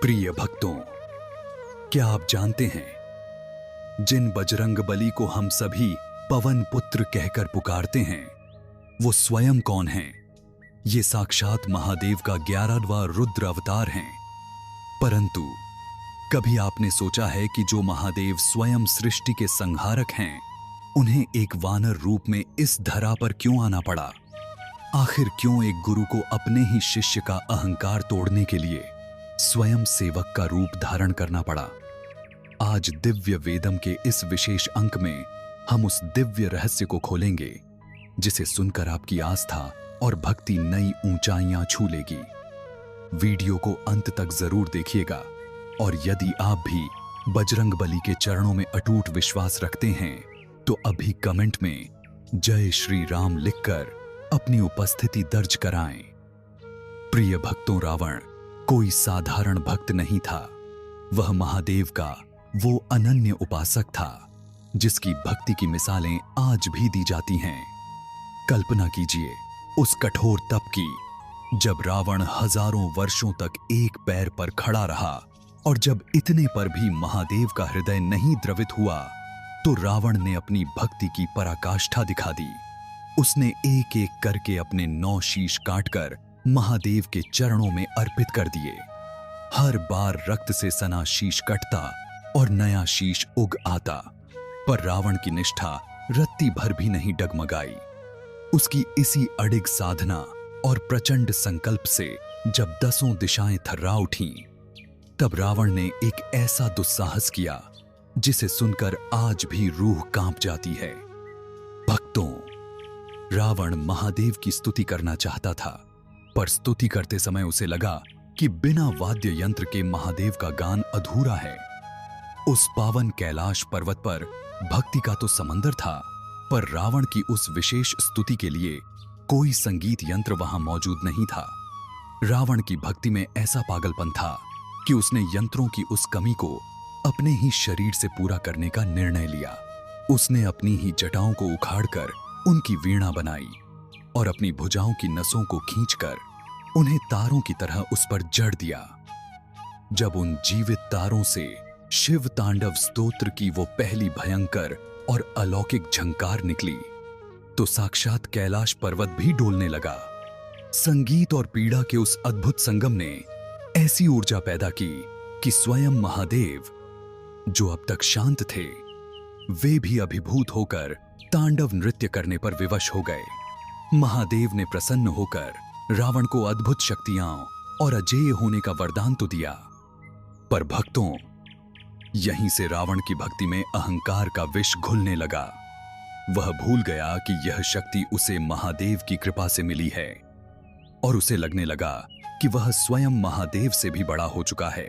प्रिय भक्तों, क्या आप जानते हैं जिन बजरंग बली को हम सभी पवन पुत्र कहकर पुकारते हैं वो स्वयं कौन हैं? ये साक्षात महादेव का 11वां रुद्र अवतार हैं। परंतु कभी आपने सोचा है कि जो महादेव स्वयं सृष्टि के संहारक हैं, उन्हें एक वानर रूप में इस धरा पर क्यों आना पड़ा? आखिर क्यों एक गुरु को अपने ही शिष्य का अहंकार तोड़ने के लिए स्वयं सेवक का रूप धारण करना पड़ा? आज दिव्य वेदम के इस विशेष अंक में हम उस दिव्य रहस्य को खोलेंगे जिसे सुनकर आपकी आस्था और भक्ति नई ऊंचाइयां छू लेगी। वीडियो को अंत तक जरूर देखिएगा और यदि आप भी बजरंग बली के चरणों में अटूट विश्वास रखते हैं तो अभी कमेंट में जय श्री राम लिखकर अपनी उपस्थिति दर्ज कराएं। प्रिय भक्तों, रावण कोई साधारण भक्त नहीं था। वह महादेव का वो अनन्य उपासक था जिसकी भक्ति की मिसालें आज भी दी जाती हैं। कल्पना कीजिए उस कठोर तप की, जब रावण हजारों वर्षों तक एक पैर पर खड़ा रहा और जब इतने पर भी महादेव का हृदय नहीं द्रवित हुआ तो रावण ने अपनी भक्ति की पराकाष्ठा दिखा दी। उसने एक एक करके अपने 9 शीश काटकर महादेव के चरणों में अर्पित कर दिए। हर बार रक्त से सना शीश कटता और नया शीश उग आता, पर रावण की निष्ठा रत्ती भर भी नहीं डगमगाई। उसकी इसी अडिग साधना और प्रचंड संकल्प से जब 10 दिशाएं थर्रा उठीं, तब रावण ने एक ऐसा दुस्साहस किया जिसे सुनकर आज भी रूह कांप जाती है। भक्तों, रावण महादेव की स्तुति करना चाहता था, पर स्तुति करते समय उसे लगा कि बिना वाद्य यंत्र के महादेव का गान अधूरा है। उस पावन कैलाश पर्वत पर भक्ति का तो समंदर था, पर रावण की उस विशेष स्तुति के लिए कोई संगीत यंत्र वहां मौजूद नहीं था। रावण की भक्ति में ऐसा पागलपन था कि उसने यंत्रों की उस कमी को अपने ही शरीर से पूरा करने का निर्णय लिया। उसने अपनी ही जटाओं को उखाड़कर उनकी वीणा बनाई और अपनी भुजाओं की नसों को खींचकर उन्हें तारों की तरह उस पर जड़ दिया। जब उन जीवित तारों से शिव तांडव स्तोत्र की वो पहली भयंकर और अलौकिक झंकार निकली तो साक्षात कैलाश पर्वत भी डोलने लगा। संगीत और पीड़ा के उस अद्भुत संगम ने ऐसी ऊर्जा पैदा की कि स्वयं महादेव, जो अब तक शांत थे, वे भी अभिभूत होकर तांडव नृत्य करने पर विवश हो गए। महादेव ने प्रसन्न होकर रावण को अद्भुत शक्तियां और अजेय होने का वरदान तो दिया, पर भक्तों, यहीं से रावण की भक्ति में अहंकार का विष घुलने लगा। वह भूल गया कि यह शक्ति उसे महादेव की कृपा से मिली है और उसे लगने लगा कि वह स्वयं महादेव से भी बड़ा हो चुका है।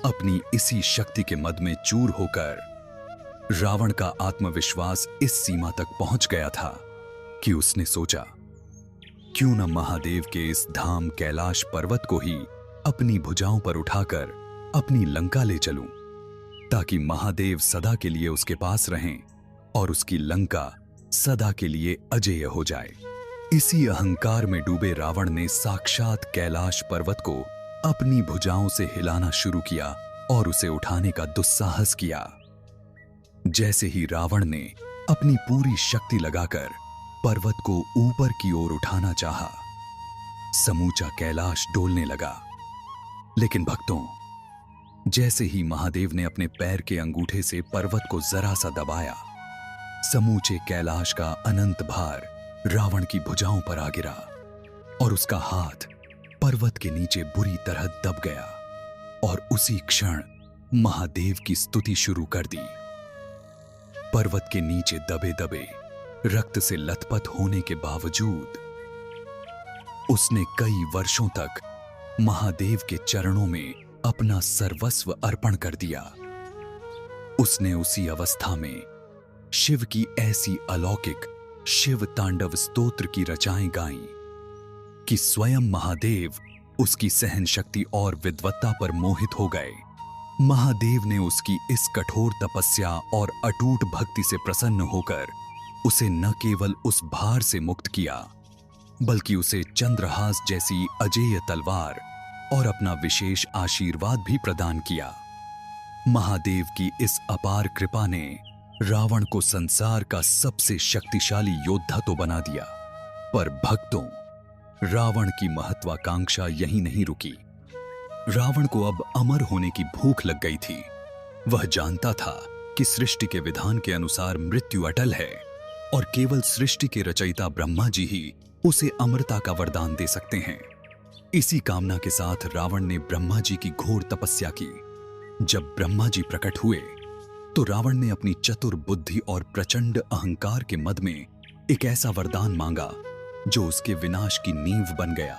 अपनी इसी शक्ति के मद में चूर होकर रावण का आत्मविश्वास इस सीमा तक पहुंच गया था कि उसने सोचा, क्यों न महादेव के इस धाम कैलाश पर्वत को ही अपनी भुजाओं पर उठाकर अपनी लंका ले चलूं, ताकि महादेव सदा के लिए उसके पास रहें और उसकी लंका सदा के लिए अजेय हो जाए। इसी अहंकार में डूबे रावण ने साक्षात कैलाश पर्वत को अपनी भुजाओं से हिलाना शुरू किया और उसे उठाने का दुस्साहस किया। जैसे ही रावण ने अपनी पूरी शक्ति लगाकर पर्वत को ऊपर की ओर उठाना चाहा, समूचा कैलाश डोलने लगा। लेकिन भक्तों, जैसे ही महादेव ने अपने पैर के अंगूठे से पर्वत को जरा सा दबाया, समूचे कैलाश का अनंत भार रावण की भुजाओं पर आ गिरा और उसका हाथ पर्वत के नीचे बुरी तरह दब गया और उसी क्षण महादेव की स्तुति शुरू कर दी। पर्वत के नीचे दबे दबे रक्त से लथपथ होने के बावजूद उसने कई वर्षों तक महादेव के चरणों में अपना सर्वस्व अर्पण कर दिया। उसने उसी अवस्था में शिव की ऐसी अलौकिक शिव तांडव स्तोत्र की रचाएं गाईं कि स्वयं महादेव उसकी सहन शक्ति और विद्वत्ता पर मोहित हो गए। महादेव ने उसकी इस कठोर तपस्या और अटूट भक्ति से प्रसन्न होकर उसे न केवल उस भार से मुक्त किया, बल्कि उसे चंद्रहास जैसी अजेय तलवार और अपना विशेष आशीर्वाद भी प्रदान किया। महादेव की इस अपार कृपा ने रावण को संसार का सबसे शक्तिशाली योद्धा तो बना दिया, पर भक्तों, रावण की महत्वाकांक्षा यहीं नहीं रुकी। रावण को अब अमर होने की भूख लग गई थी। वह जानता था कि सृष्टि के विधान के अनुसार मृत्यु अटल है और केवल सृष्टि के रचयिता ब्रह्मा जी ही उसे अमरता का वरदान दे सकते हैं। इसी कामना के साथ रावण ने ब्रह्मा जी की घोर तपस्या की। जब ब्रह्मा जी प्रकट हुए तो रावण ने अपनी चतुर बुद्धि और प्रचंड अहंकार के मद में एक ऐसा वरदान मांगा जो उसके विनाश की नींव बन गया।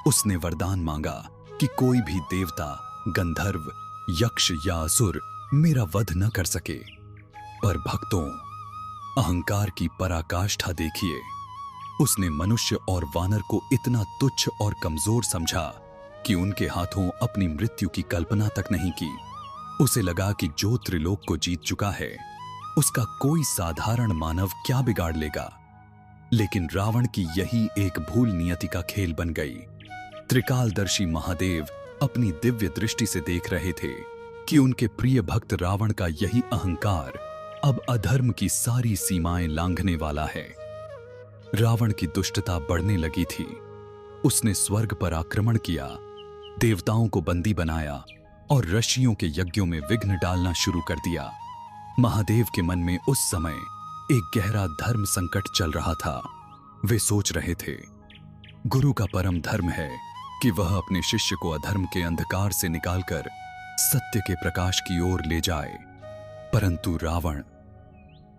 उसने वरदान मांगा कि कोई भी देवता, गंधर्व, यक्ष या असुर मेरा वध न कर सके। पर भक्तों, अहंकार की पराकाष्ठा देखिए। उसने मनुष्य और वानर को इतना तुच्छ और कमजोर समझा कि उनके हाथों अपनी मृत्यु की कल्पना तक नहीं की। उसे लगा कि जो त्रिलोक को जीत चुका है, उसका कोई साधारण मानव क्या बिगाड़ लेगा। लेकिन रावण की यही एक भूल नियति का खेल बन गई। त्रिकालदर्शी महादेव अपनी दिव्य दृष्टि से देख रहे थे कि उनके प्रिय भक्त रावण का यही अहंकार अब अधर्म की सारी सीमाएं लांघने वाला है। रावण की दुष्टता बढ़ने लगी थी। उसने स्वर्ग पर आक्रमण किया, देवताओं को बंदी बनाया और ऋषियों के यज्ञों में विघ्न डालना शुरू कर दिया। महादेव के मन में उस समय एक गहरा धर्म संकट चल रहा था। वे सोच रहे थे, गुरु का परम धर्म है कि वह अपने शिष्य को अधर्म के अंधकार से निकालकर सत्य के प्रकाश की ओर ले जाए। परंतु रावण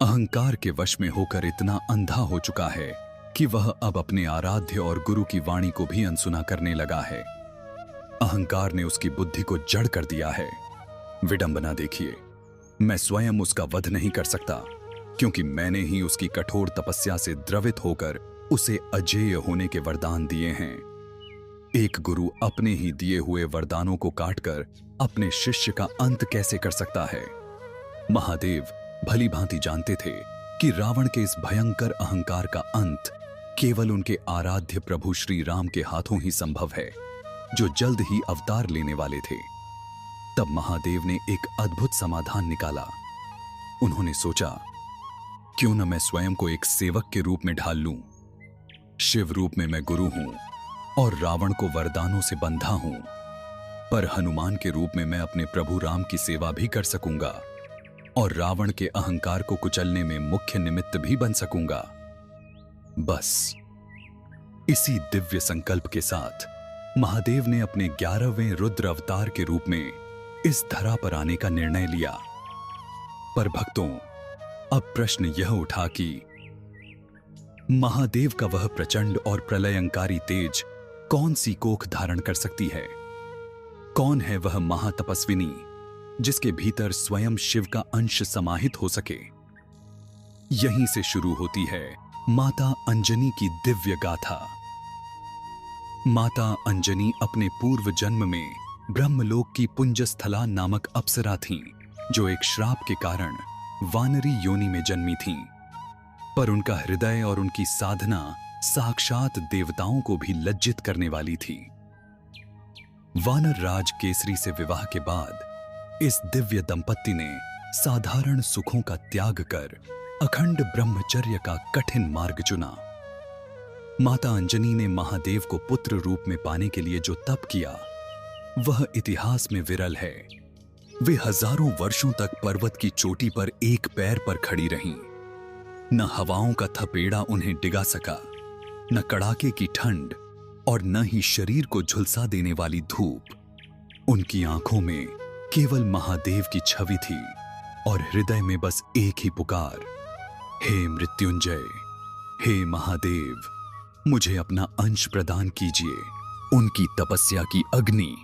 अहंकार के वश में होकर इतना अंधा हो चुका है कि वह अब अपने आराध्य और गुरु की वाणी को भी अनसुना करने लगा है। अहंकार ने उसकी बुद्धि को जड़ कर दिया है। विडंबना देखिए, मैं स्वयं उसका वध नहीं कर सकता, क्योंकि मैंने ही उसकी कठोर तपस्या से द्रवित होकर उसे अजेय होने के वरदान दिए हैं। एक गुरु अपने ही दिए हुए वरदानों को काटकर अपने शिष्य का अंत कैसे कर सकता है? महादेव भली भांति जानते थे कि रावण के इस भयंकर अहंकार का अंत केवल उनके आराध्य प्रभु श्री राम के हाथों ही संभव है, जो जल्द ही अवतार लेने वाले थे। तब महादेव ने एक अद्भुत समाधान निकाला। उन्होंने सोचा, क्यों न मैं स्वयं को एक सेवक के रूप में ढाल लूं। शिव रूप में मैं गुरु हूं और रावण को वरदानों से बंधा हूं, पर हनुमान के रूप में मैं अपने प्रभु राम की सेवा भी कर सकूंगा और रावण के अहंकार को कुचलने में मुख्य निमित्त भी बन सकूंगा। बस इसी दिव्य संकल्प के साथ महादेव ने अपने 11वें रुद्र अवतार के रूप में इस धरा पर आने का निर्णय लिया। पर भक्तों, अब प्रश्न यह उठा कि महादेव का वह प्रचंड और प्रलयंकारी तेज कौन सी कोख धारण कर सकती है? कौन है वह महातपस्विनी जिसके भीतर स्वयं शिव का अंश समाहित हो सके? यहीं से शुरू होती है माता अंजनी की दिव्य गाथा। माता अंजनी अपने पूर्व जन्म में ब्रह्मलोक की पुंजस्थला नामक अप्सरा थीं, जो एक श्राप के कारण वानरी योनि में जन्मी थीं। पर उनका हृदय और उनकी साधना साक्षात देवताओं को भी लज्जित करने वाली थी। वानर राज केसरी से विवाह के बाद इस दिव्य दंपत्ति ने साधारण सुखों का त्याग कर अखंड ब्रह्मचर्य का कठिन मार्ग चुना। माता अंजनी ने महादेव को पुत्र रूप में पाने के लिए जो तप किया, वह इतिहास में विरल है। वे हजारों वर्षों तक पर्वत की चोटी पर एक पैर पर खड़ी रहीं। न हवाओं का थपेड़ा उन्हें डिगा सका, न कड़ाके की ठंड और न ही शरीर को झुलसा देने वाली धूप। उनकी आंखों में केवल महादेव की छवि थी और हृदय में बस एक ही पुकार, हे मृत्युंजय, हे महादेव, मुझे अपना अंश प्रदान कीजिए। उनकी तपस्या की अग्नि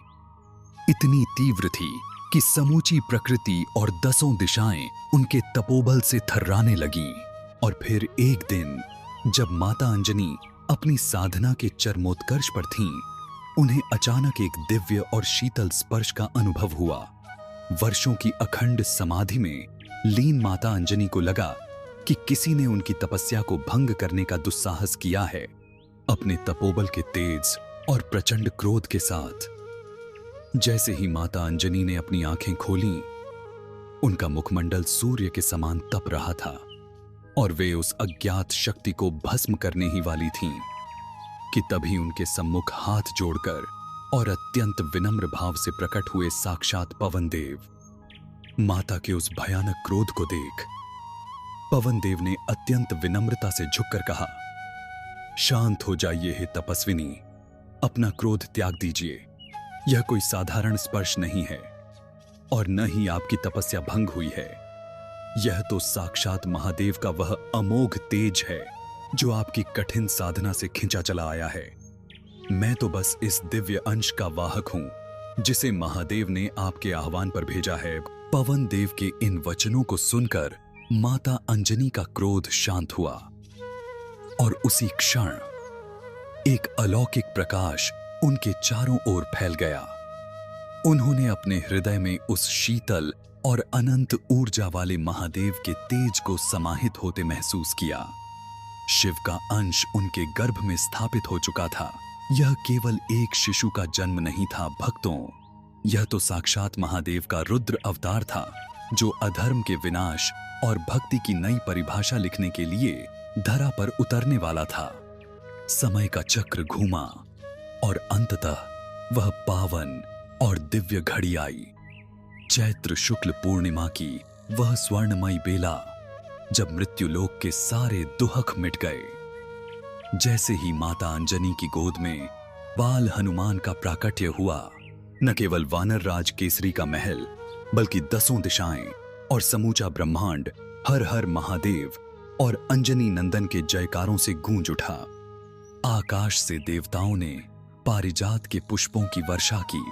इतनी तीव्र थी कि समूची प्रकृति और 10 दिशाएं उनके तपोबल से थर्राने लगीं। और फिर एक दिन जब माता अंजनी अपनी साधना के चरमोत्कर्ष पर थीं, उन्हें अचानक एक दिव्य और शीतल स्पर्श का अनुभव हुआ। वर्षों की अखंड समाधि में लीन माता अंजनी को लगा कि किसी ने उनकी तपस्या को भंग करने का दुस्साहस किया है। अपने तपोबल के तेज और प्रचंड क्रोध के साथ जैसे ही माता अंजनी ने अपनी आंखें खोलीं, उनका मुखमंडल सूर्य के समान तप रहा था और वे उस अज्ञात शक्ति को भस्म करने ही वाली थीं कि तभी उनके सम्मुख हाथ जोड़कर और अत्यंत विनम्र भाव से प्रकट हुए साक्षात पवन देव। माता के उस भयानक क्रोध को देख पवन देव ने अत्यंत विनम्रता से झुककर कहा, शांत हो जाइए हे तपस्विनी, अपना क्रोध त्याग दीजिए। यह कोई साधारण स्पर्श नहीं है और न ही आपकी तपस्या भंग हुई है। यह तो साक्षात महादेव का वह अमोघ तेज है जो आपकी कठिन साधना से खिंचा चला आया है। मैं तो बस इस दिव्य अंश का वाहक हूं जिसे महादेव ने आपके आह्वान पर भेजा है। पवन देव के इन वचनों को सुनकर माता अंजनी का क्रोध शांत हुआ और उसी क्षण एक अलौकिक प्रकाश उनके चारों ओर फैल गया। उन्होंने अपने हृदय में उस शीतल और अनंत ऊर्जा वाले महादेव के तेज को समाहित होते महसूस किया। शिव का अंश उनके गर्भ में स्थापित हो चुका था। यह केवल एक शिशु का जन्म नहीं था भक्तों, यह तो साक्षात महादेव का रुद्र अवतार था जो अधर्म के विनाश और भक्ति की नई परिभाषा लिखने के लिए धरा पर उतरने वाला था। समय का चक्र घूमा और अंततः वह पावन और दिव्य घड़ी आई। चैत्र शुक्ल पूर्णिमा की वह स्वर्णमयी बेला जब मृत्युलोक के सारे दुहक मिट गए। जैसे ही माता अंजनी की गोद में बाल हनुमान का प्राकट्य हुआ, न केवल वानर राज केसरी का महल बल्कि 10 दिशाएं और समूचा ब्रह्मांड हर हर महादेव और अंजनी नंदन के जयकारों से गूंज उठा। आकाश से देवताओं ने पारिजात के पुष्पों की वर्षा की,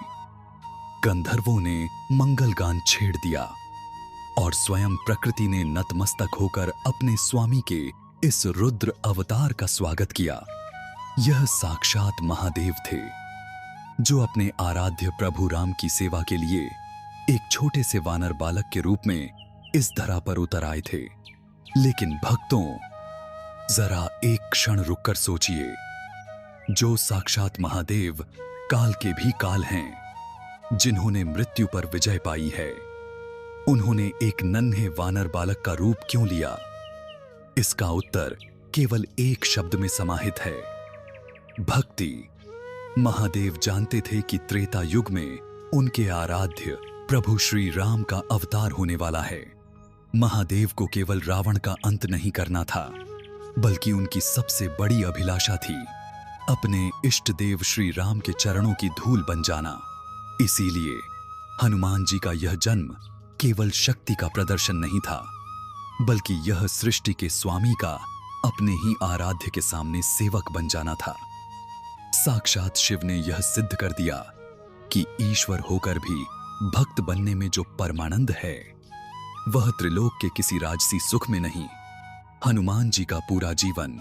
गंधर्वों ने मंगल गान छेड़ दिया और स्वयं प्रकृति ने नतमस्तक होकर अपने स्वामी के इस रुद्र अवतार का स्वागत किया। यह साक्षात महादेव थे जो अपने आराध्य प्रभु राम की सेवा के लिए एक छोटे से वानर बालक के रूप में इस धरा पर उतर आए थे। लेकिन भक्तों, जरा एक क्षण रुककर सोचिए, जो साक्षात महादेव काल के भी काल हैं, जिन्होंने मृत्यु पर विजय पाई है, उन्होंने एक नन्हे वानर बालक का रूप क्यों लिया? इसका उत्तर केवल एक शब्द में समाहित है, भक्ति। महादेव जानते थे कि त्रेता युग में उनके आराध्य प्रभु श्री राम का अवतार होने वाला है। महादेव को केवल रावण का अंत नहीं करना था, बल्कि उनकी सबसे बड़ी अभिलाषा थी अपने इष्ट देव श्री राम के चरणों की धूल बन जाना। इसीलिए हनुमान जी का यह जन्म केवल शक्ति का प्रदर्शन नहीं था, बल्कि यह सृष्टि के स्वामी का अपने ही आराध्य के सामने सेवक बन जाना था। साक्षात शिव ने यह सिद्ध कर दिया कि ईश्वर होकर भी भक्त बनने में जो परमानंद है, वह त्रिलोक के किसी राजसी सुख में नहीं। हनुमान जी का पूरा जीवन,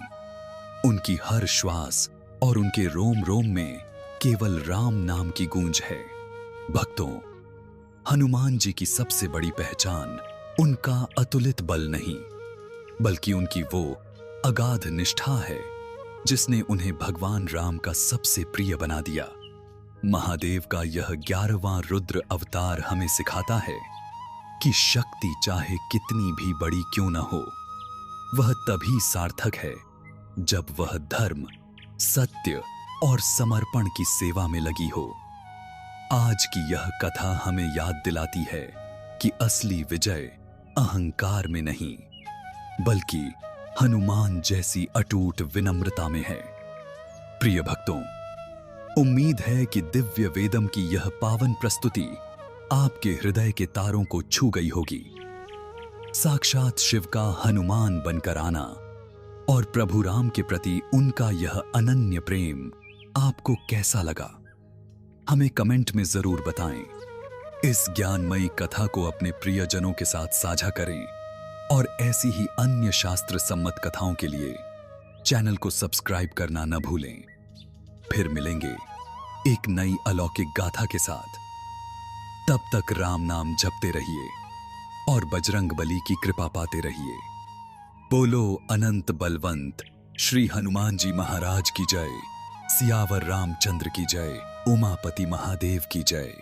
उनकी हर श्वास और उनके रोम रोम में केवल राम नाम की गूंज है। भक्तों, हनुमान जी की सबसे बड़ी पहचान उनका अतुलित बल नहीं, बल्कि उनकी वो अगाध निष्ठा है जिसने उन्हें भगवान राम का सबसे प्रिय बना दिया। महादेव का यह 11वां रुद्र अवतार हमें सिखाता है कि शक्ति चाहे कितनी भी बड़ी क्यों न हो, वह तभी सार्थक है जब वह धर्म, सत्य और समर्पण की सेवा में लगी हो। आज की यह कथा हमें याद दिलाती है कि असली विजय अहंकार में नहीं, बल्कि हनुमान जैसी अटूट विनम्रता में है। प्रिय भक्तों, उम्मीद है कि दिव्य वेदम की यह पावन प्रस्तुति आपके हृदय के तारों को छू गई होगी। साक्षात शिव का हनुमान बनकर आना और प्रभु राम के प्रति उनका यह अनन्य प्रेम आपको कैसा लगा, हमें कमेंट में जरूर बताएं। इस ज्ञानमयी कथा को अपने प्रियजनों के साथ साझा करें और ऐसी ही अन्य शास्त्र सम्मत कथाओं के लिए चैनल को सब्सक्राइब करना न भूलें। फिर मिलेंगे एक नई अलौकिक गाथा के साथ। तब तक राम नाम जपते रहिए और बजरंग बली की कृपा पाते रहिए। बोलो अनंत बलवंत श्री हनुमान जी महाराज की जय। सियावर रामचंद्र की जय। उमापति महादेव की जय।